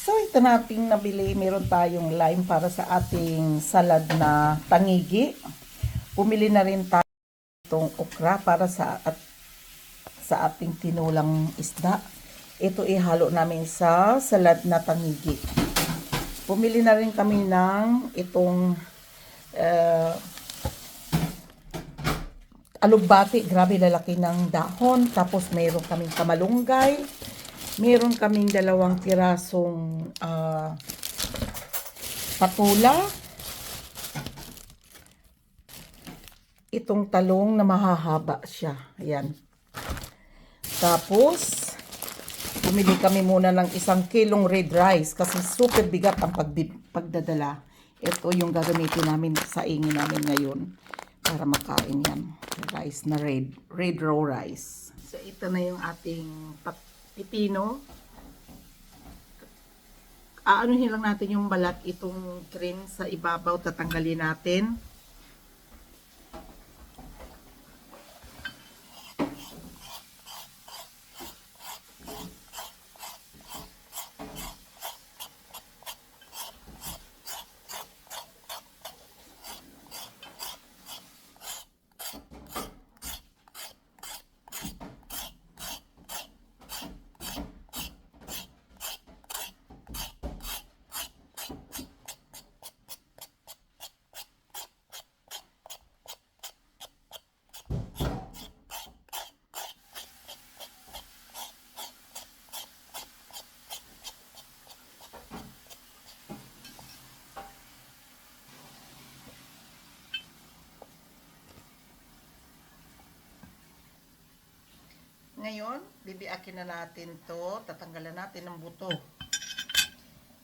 So, ito nating nabili. Meron tayong lime para sa ating salad na tangigi. Pumili na rin tayo itong okra para sa ating tinulang isda. Ito ihalo namin sa salad na tangigi. Pumili na rin kami ng itong alugbati. Grabe lalaki ng dahon. Tapos mayroon kaming kamalunggay. Meron kaming 2 pirasong patula. Itong talong na mahahaba siya. Ayan. Tapos, bumili kami muna ng 1 kilong red rice kasi super bigat ang pagdadala. Ito yung gagamitin namin sa ingin namin ngayon para makain yan. Rice na red raw rice. So, ito na yung ating pipino. Aanuhin lang natin yung balat, itong cream sa ibabaw, tatanggalin natin. Ngayon, bibiakin na natin to, tatanggalan natin ng buto.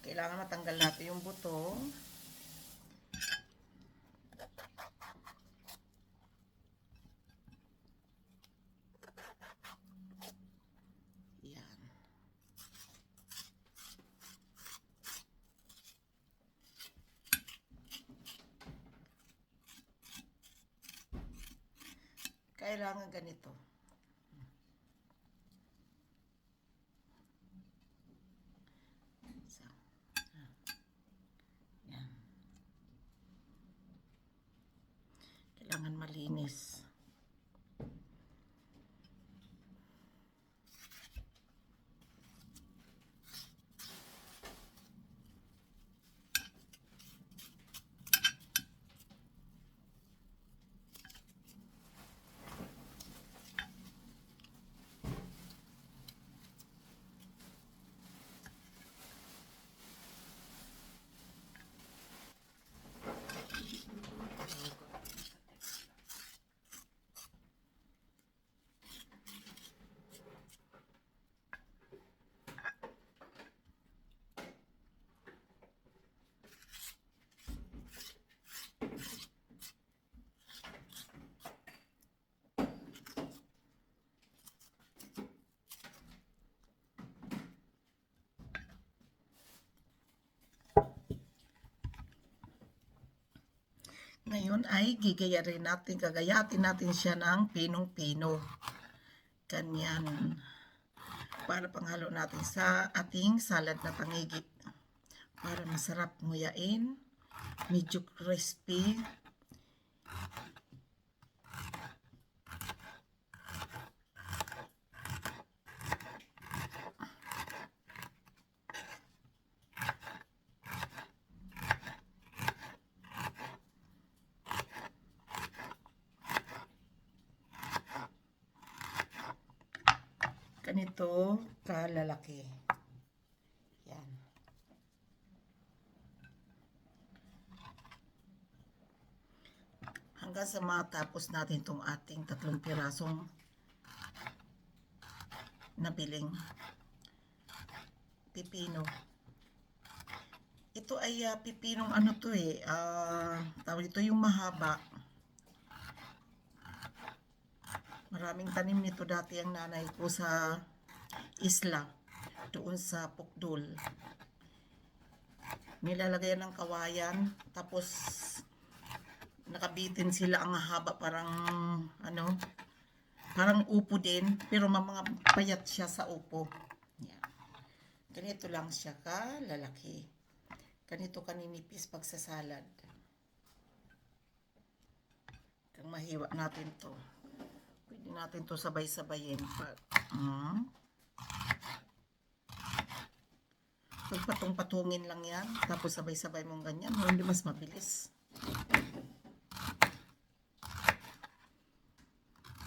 Kailangan matanggal natin yung buto. Yan. Kailangan ganito. Kailangan malinis. Ngayon ay gagayatin natin siya ng pinong-pino. Ganyan. Para panghalo natin sa ating salad na tangigi. Para masarap nguyain. Medyo crispy. Ganito kalalaki. Yan. Hanggang sa matapos natin itong ating 3 pirasong nabiling pipino. Ito ay pipinong ano to tawag ito yung mahaba. Maraming tanim nito dati ang nanay ko sa isla, doon sa Pukdul. Nilalagay ng kawayan, tapos nakabitin sila ang haba, parang upo din, pero mga payat siya sa upo. Yan. Ganito lang siya kalalaki. Ganito kaninipis pag sa salad. Kung mahiwa natin to. Pwede natin to sabay-sabayin. Pagpatong-patungin lang yan. Tapos sabay-sabay mong ganyan. Hindi mas mabilis.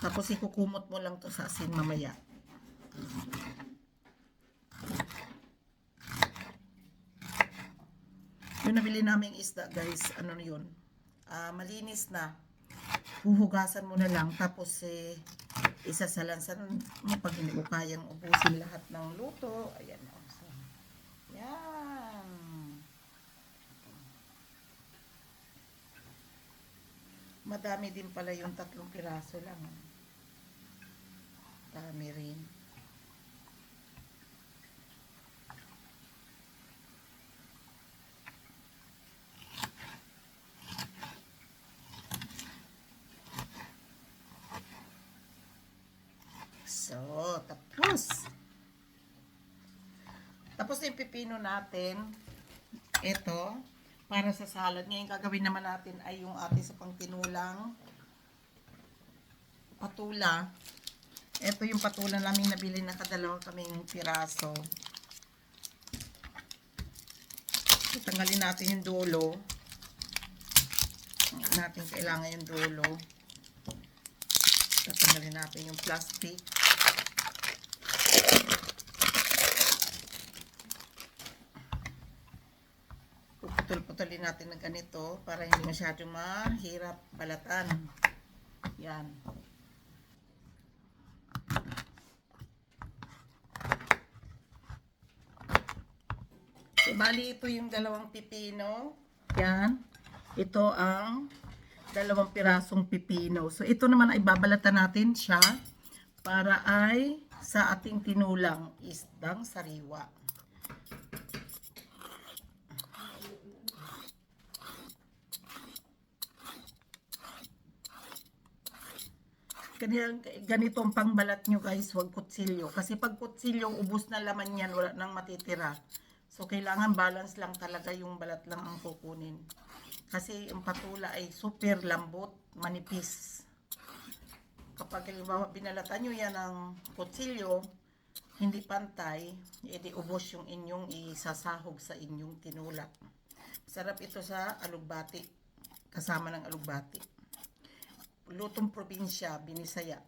Tapos ikukumot mo lang to sa asin mamaya. Yung nabili naming isda guys, ano yun? Malinis na. Huhugasan mo na lang. Tapos isasalansan mo pag hindi mo kayang ubusin lahat ng luto. Ayan o. So, yan. Madami din pala yung 3 piraso lang. Dami rin. So, tapos yung pipino natin, ito, para sa salad. Ngayon, gagawin naman natin ay yung ating sa pangtinulang patula. Ito yung patula namin nabili na kadalawa kaming piraso. Tanggalin natin yung dulo. Hindi natin kailangan yung dulo. Tanggalin natin yung plastic. Putol-putulin natin ng ganito para hindi masyadong mahirap balatan. Yan. So, bali ito yung 2 pipino. Yan. Ito ang 2 pirasong pipino. So, ito naman ay babalatan natin siya para ay sa ating tinulang isdang sariwa. Ganito ang pangbalat nyo guys, huwag kutsilyo. Kasi pag kutsilyo, ubos na laman yan, wala nang matitira. So, kailangan balance lang talaga, yung balat lang ang kukunin. Kasi yung patula ay super lambot, manipis. Kapag halimbawa binalatan nyo yan ng kutsilyo, hindi pantay, edi ubos yung inyong isasahog sa inyong tinula. Sarap ito sa alugbati, kasama ng alugbati. Lutong probinsya, Binisaya.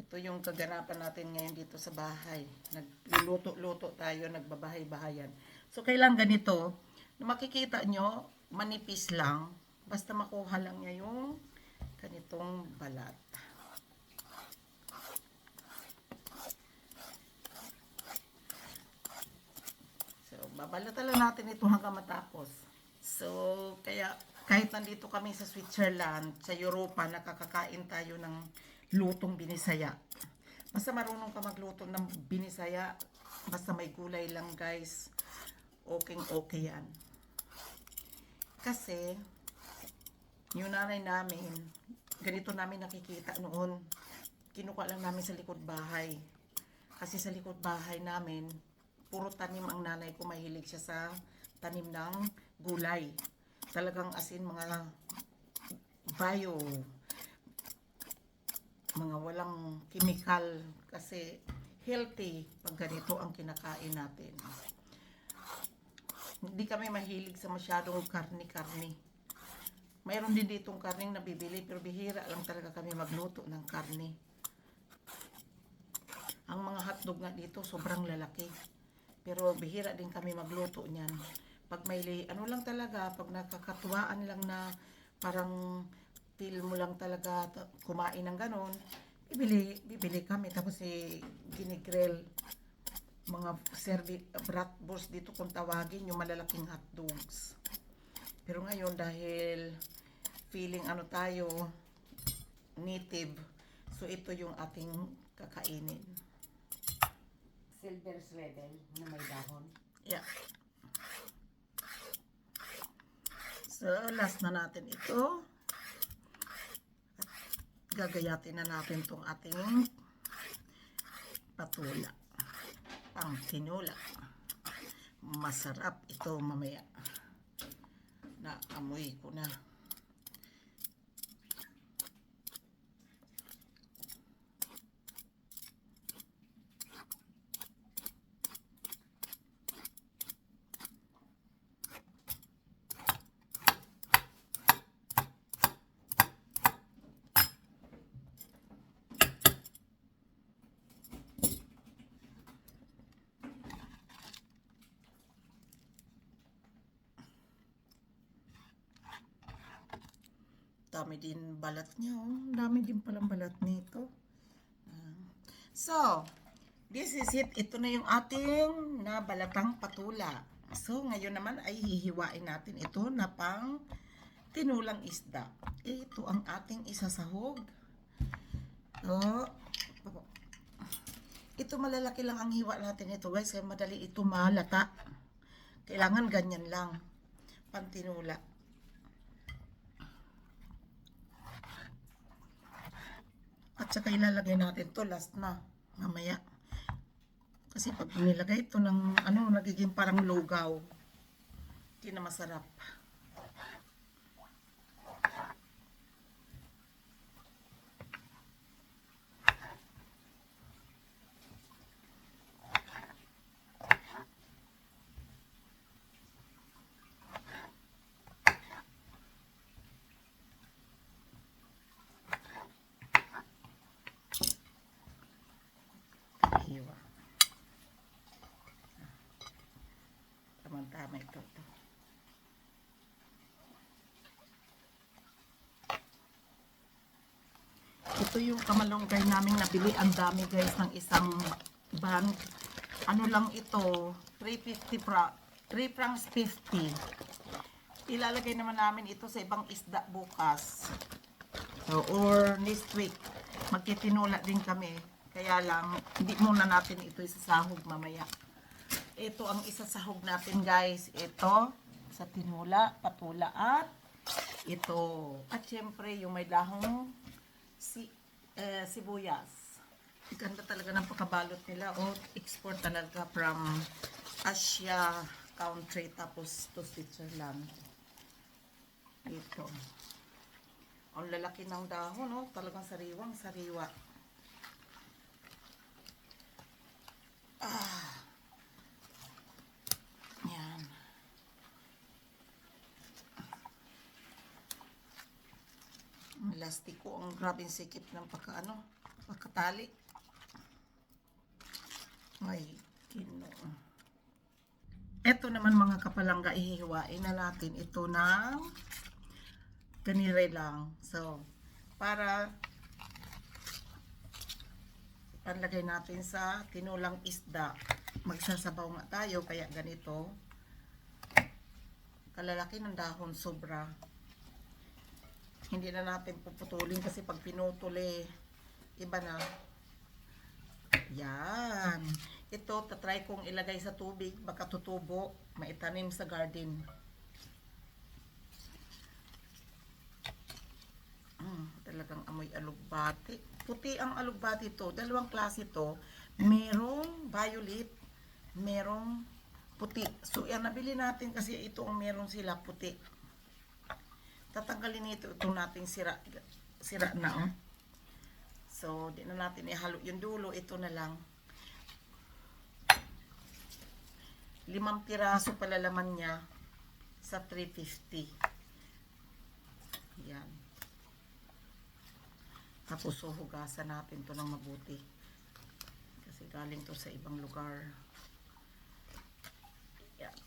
Ito yung kaganapan natin ngayon dito sa bahay. Nagluluto-luto tayo, nagbabahay-bahayan. So, kailangan ganito. Makikita nyo, manipis lang. Basta makuha lang niya yung ganitong balat. So, babalatan lang natin ito hanggang matapos. So, kaya kahit nandito kami sa Switzerland, sa Europa, nakakakain tayo ng lutong Binisaya. Basta marunong ka magluto ng Binisaya, basta may gulay lang guys, okay yan. Kasi, yung nanay namin, ganito namin nakikita noon, kinuha lang namin sa likod bahay. Kasi sa likod bahay namin, puro tanim ang nanay ko, mahilig siya sa tanim ng gulay. Talagang asin mga bio, mga walang chemical, kasi healthy pag ganito ang kinakain natin. Hindi kami mahilig sa masyadong karni-karni. Mayroon din ditong karning nabibili, pero bihira lang talaga kami magluto ng karni. Ang mga hotdog nga dito sobrang lalaki, pero bihira din kami magluto niyan. Pag may ano lang talaga, pag nakakatuwaan lang na parang feel mo lang talaga kumain ng ganon, bibili kami. Tapos ginigrill, mga bratwurst dito kung tawagin, yung malalaking hotdogs. Pero ngayon dahil feeling ano tayo, native, so ito yung ating kakainin. Silver sweater na may dahon. Yeah. So, last na natin ito. At gagayatin na natin itong ating patula. Pang tinula. Masarap ito mamaya. Naamoy ko na. Dami din balat niya, oh. Dami din palang balat nito. So, this is it. Ito na yung ating nabalatang patula. So, ngayon naman ay hihiwain natin ito na pang tinulang isda. Ito ang ating isasahog. So, ito malalaki lang ang hiwa natin ito, guys. Kaya madali ito malata. Kailangan ganyan lang. Pantinula. At saka ilalagay natin to last na. Mamaya. Kasi pag nilagay ito ng nagiging parang lugaw. Hindi na masarap. Hiwa. Tama-tama ito. Ito yung kamalunggay namin nabili. Ang dami, guys, ng isang bag. Ano lang ito? 3 francs 50. Ilalagay naman namin ito sa ibang isda bukas. So, or next week. Magtitinula din kami. Kaya lang, hindi muna natin ito isasahog mamaya. Ito ang isasahog natin, guys. Ito, sa tinula, patula, at ito. At syempre, yung may dahong sibuyas. Ganda talaga ng pagkabalot nila. O, export talaga from Asia country. Tapos to Switzerland. Ito. Ang lalaki ng dahon, no? Talagang sariwang sariwa. Yan. Ang elastiko, ang grabing sikip ng pagkatali. Ay, Ginoo. Ito naman mga kapalangga, ihihiwain na natin ito ng ganire lang. So, para panlagay natin sa tinulang isda. Magsasabaw nga tayo, kaya ganito. Kalalaki ng dahon, sobra. Hindi na natin puputulin kasi pag pinutuli, iba na. Yan. Ito, tatry kong ilagay sa tubig, baka tutubo, maitanim sa garden. Talagang amoy alugbati. Puti ang alugbati to. Dalawang klase to. Merong violet, merong puti. So, yan, nabili natin kasi ito ang meron sila puti. Tatanggalin ito nating sira na, oh. So, di na natin ihalo yung dulo. Ito na lang. 5 piraso pala laman niya sa 350. Yan. Tapos hugasan natin to ng mabuti. Kasi galing to sa ibang lugar. Yan.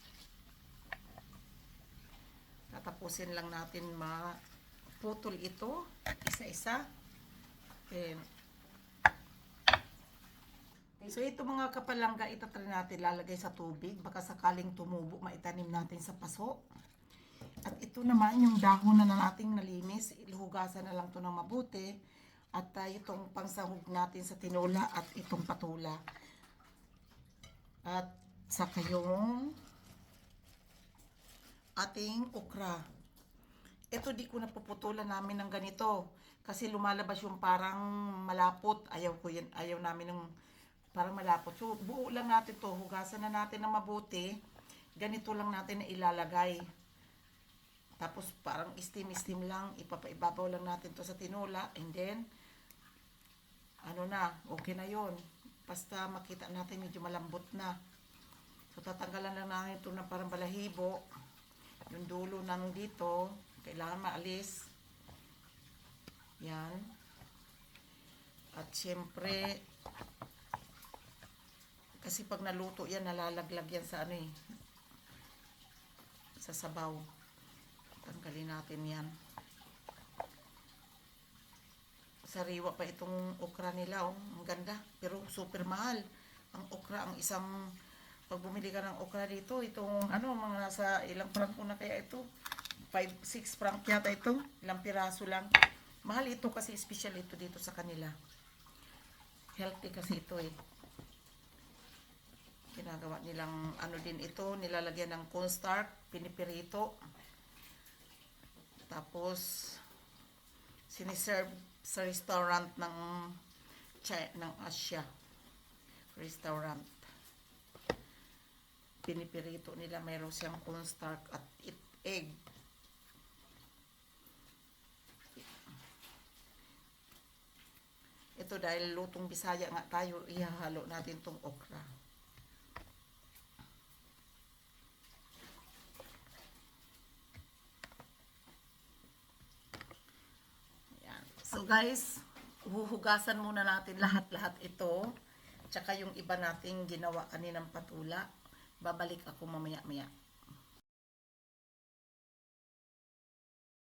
Tatapusin lang natin maputol ito. Isa-isa. So ito mga kapalangga, itatry natin lalagay sa tubig. Baka sakaling tumubo, maitanim natin sa paso. At ito naman yung dahon na nating nalinis. Iluhugasan na lang to ng mabuti. At itong pangsahog natin sa tinula at itong patula. At saka yung ating okra. Ito di ko napuputulan namin ng ganito. Kasi lumalabas yung parang malapot. Ayaw ko yan. Ayaw namin ng para malapot. So, buo lang natin to. Hugasan na natin ng mabuti. Ganito lang natin na ilalagay. Tapos, parang steam lang. Ipapaibabaw lang natin to sa tinola. And then, ano na, okay na yon. Basta makita natin medyo malambot na. So, tatanggalan lang natin ito na parang balahibo. Yung dulo ng dito, kailangan maalis. Yan. At syempre, kasi pag naluto yan, nalalaglag yan sa ano eh, sa sabaw. Tanggalin natin yan. Sariwa pa itong okra nila, oh. Ang ganda. Pero super mahal. Ang okra, ang isang, pag bumili ka ng okra dito, itong, ano, mga nasa ilang prangko na kaya ito? 5-6 franc yata ito. Ilang piraso lang. Mahal ito kasi special ito dito sa kanila. Healthy kasi ito eh. Ginagawa nilang ano din ito, nilalagyan ng cornstarch, pinipirito. Tapos siniserve sa restaurant ng Asia. Restaurant. Pinipirito nila, mayroon siyang cornstarch at egg. Ito dahil lutong Bisaya nga tayo, ihahalo natin tong okra. Ayan. So guys, huhugasan muna natin lahat-lahat ito. Tsaka yung iba nating ginawa kaninang patula. Babalik ako mamaya-maya.